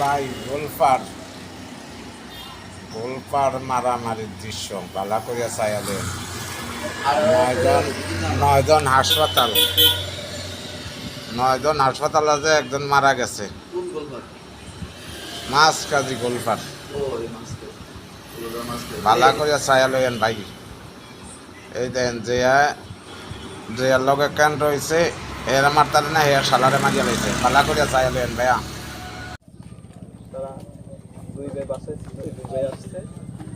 ভাই গোলপাড় মারামারির দৃশ্য ভালো করিয়া চাইলেন। নয়জন হাসপাতাল, 9জন হাসপাতাল আছে, একজন মারা গেছে। মাছ কাজী গোলপাড় ভালো করিয়া চাইলেন ভাই। এই দেন যে লগে কেন রয়েছে এর মারতারে না, হে সালারে মারিয়া লাইছে। ভালো করিয়া চাইলেন ভাইয়া। তারা দুই ভাই বাসায় ছিল, দুই ভাই আসছে,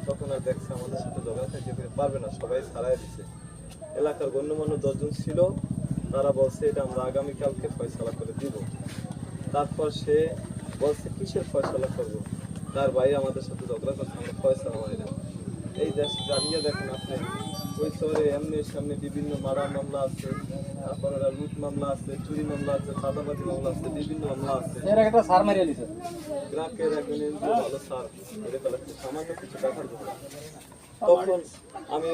তখন আর দেখছে আমাদের সাথে ঝগড়া থাকতে পারবে না, সবাই ছাড়াই দিছে। এলাকার গণ্যমান্য 10 জন ছিল, তারা বলছে এটা আমরা আগামীকালকে ফয়সালা করে দিব। তারপর সে বলছে কিসের ফয়সালা করবো, তার ভাই আমাদের সাথে ঝগড়া করছে, আমরা ফয়সালা মানি না। এই দেশ জানিয়ে দেখেন আপনি, ওই শহরে এমনি সামনে বিভিন্ন মারা মামলা আছে, তারপরে লুট মামলা আছে, চুরি মামলা আছে, চাঁদাবাজি মামলা আছে, বিভিন্ন মামলা আছে। গ্রাহকের একজন ভালো সার মেরে ফেলাচ্ছে সামান্য কিছু টাকার জন্য। তখন আমি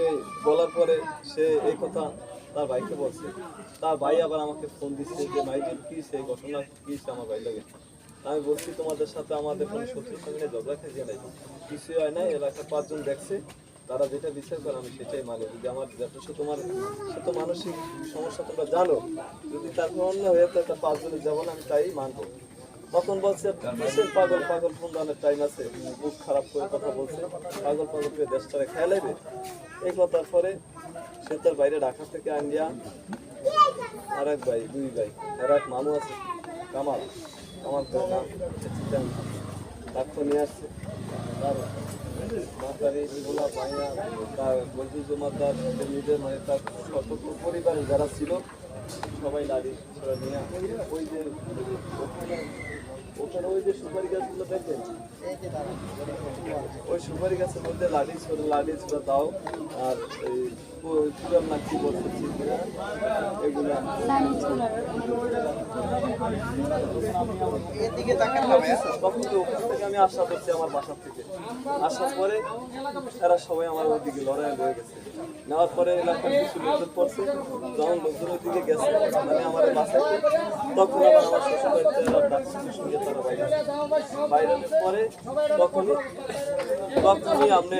বলার পরে সে এই কথা তার ভাইকে বলছে। তার ভাই আবার আমাকে ফোন দিচ্ছে যে মাইজুর কি সেই ঘটনা কি আমার ভাই লাগে। আমি বলছি তোমাদের সাথে আমাদের কোনো শত্রুর সঙ্গে ঝগড়া খেয়ে নাই, কিছুই হয় নাই। এলাকার 5 জন দেখছে, তারা যেটা বিচার করে আমি সেটাই মানি। যদি আমার যথেষ্ট তোমার শত মানসিক সমস্যা তোমরা জানো, যদি তারপর অন্য হয়ে থাকে 5 জনের যেমন আমি তাই মানবো। তখন বলছে কিসের পাগল পাগল ফোন দানের টাইম আছে, মুখ খারাপ করে কথা বলছে, পাগল পাগল করে দেশটারে খেলাইবে। এই কথার পরে সে তার বাইরে ঢাকা থেকে আনিয়া আর এক ভাই, 2 ভাই, আর এক মামু আছে কামাল, আমার নাম তাকে নিয়ে আসছে। তার মাতারি গোলা ভাইয়া, তার বন্ধু জমাদার, নিজের মানে তার সতর্ক পরিবারে যারা ছিল সবাই লাড়ি নিয়ে ওই যে ওখানে ওই যে সুপারি গাছগুলো দেখেন, ওই সুপারি গাছের মধ্যে লাঠি ছোড়া দাও আর চূড়ার না কি বলছে এগুলা তখন তো ওখান থেকে আমি আশা করছি আমার বাসার থেকে আসার পরে এরা সবাই আমার ওইদিকে লড়াই হয়ে গেছে। নেওয়ার পরে এলাকার কিছু লোকজন পড়ছে, যখন লোকজন ওই দিকে গেছে মানে আমার বাসায়, তখন আবার আমার শ্বশুর বাড়িতে সঙ্গে তারা বাইরে পরে তখনই আপনি আপনি